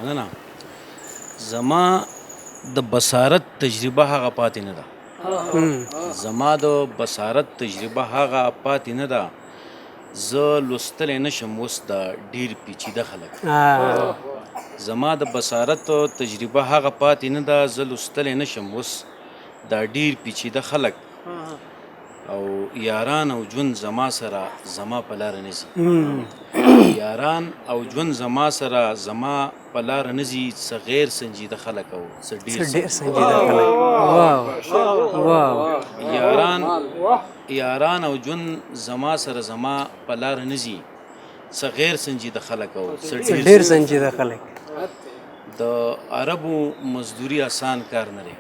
مننه. زما د بصارت تجربه هغه پاتې نه ده. زما د بصارت تجربه هغه پاتې نه ده. زه لوستلی نشم اوس د ډېر پیچیده خلک. زما د بصارت تجربه هغه پاتې نه ده. زه لوستلی نشم اوس دا ډېر پیچیده خلک او یاران او ژوند زما سره زما په لاره نه ځي. یاران او ژوند زما سره زما په لاره نه ځي. څه غیر سنجیده خلک او څه ډېر سنجیده خلک. واو یاران او ژوند زما سره زما په لاره نه ځي. څه غیر سنجیده خلک او څه ډېر سنجیده خلک. د عربو مزدوري آسان کار نه دی.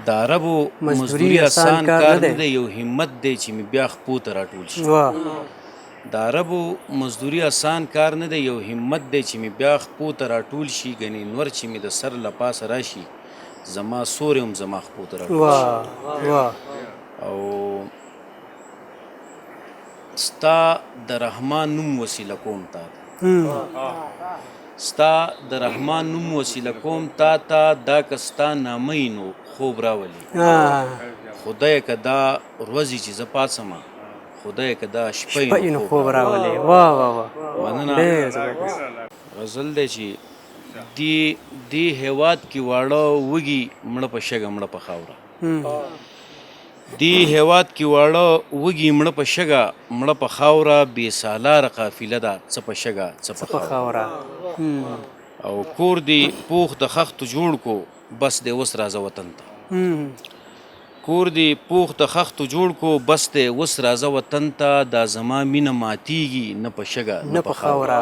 د عربو مزدوري آسان کار نه دی. یو همت دی چې مې بیا خپو ته راټول شي. د عربو مزدوري آسان کار نه دی. یو همت دی چې مې بیا خپو ته راټول شي. ګنې نور چې مې د سر له پاسه راشي زما سوری هم زما خپو ته راټول شي. او ستا د رحمان نوم وسیله کوم تا ته. ستا د رحمان نوم وسیله کوم تا ته. دا که ستا نامه نو خوب راولي. خدایه که دا ورځې چې زه پاڅمه خدایه که دا شپه نو خوب راولي. مننه. غزل دی چې دې هېواد کې واړه وږي مړه په شګه مړه په خاوره. دې هېواد کې واړه وږي مړه په شګه مړه په خاوره. بې سالاره قافله ده څه په شګه څه په خاوره. او کور دې پوخ د خښتو جوړ کو بس دې اوس راځه وطن ته. کور دې پوخ د خښتو جوړ کو بس دې اوس راځه وطن ته. دا زما مینه ماتیږي نه په شګه نه په خاوره.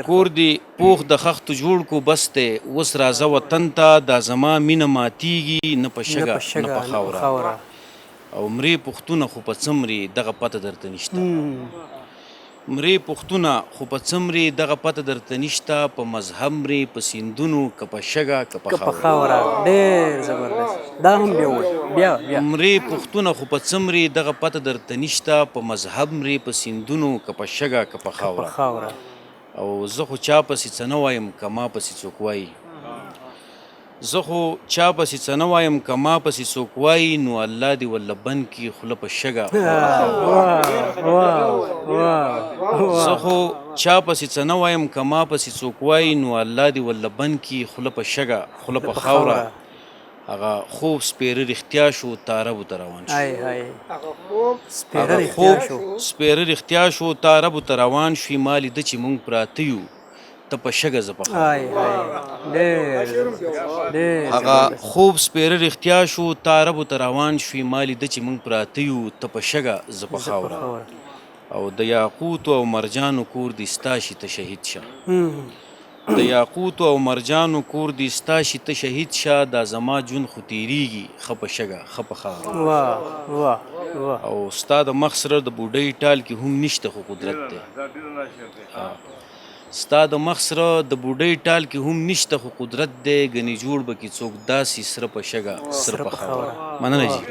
کور دې پوخ د خښتو جوړ کو بس دې اوس راځه وطن ته. دا زما مینه ماتیږي نه په شګه نه په خاوره. او مرې پښتونه خو په څمرې دغه پته درته نشته. مرې پښتونه خو په څمرې دغه پته درته نشته. په مذهب مرې په سیندونو که په شګه که په خاوره. ډېر زبردست. دا هم بیا مرې پښتونه خو په څمرې دغه پته درته نشته. په مذهب مرې په سیندونو که په شګه که په خاوره. او زه خو چا پسې څه نه وایم که ما پسې څوک وایي. زه خو چا پسې څه نه وایم که ما پسې څوک وایي. نو الله دې ولله بند کړي خوله په شګه. زه خو چا پسې څه نه وایم که ما پسې څوک وایي. نو الله دې ولله بند کړي خوله په شګه خوله په خاوره. هغه خوب سپېره رښتیا شو تا عربو ته روان شو. هغه خوب سپېره رښتیا شو تا عربو ته روان شوي. ما لیده چې مونږ پراته یو ته په شګه زه په خاوره. هغه خوب سپېره رښتیا شو تا عربو ته روان شوي. ما لیده چې مونږ پراته یو ته په شګه زه په خاوره. او د یاقوتو او مرجانو کور دې ستا شي ته شهید شه. د یاقوتو او مرجانو کور دې ستا شي ته شهید شه. دا زما ژوند خو تېرېږي ښه په شګه ښه په خاوره. او ستا د مخ سره د بوډۍ ټال کې هم نشته خو قدرت دی. ستا د مخ سره د بوډۍ ټال کې هم نشته خو قدرت دی. ګنې جوړ به کې څوک داسې سره په شګه سره په خاوره. مننه جي.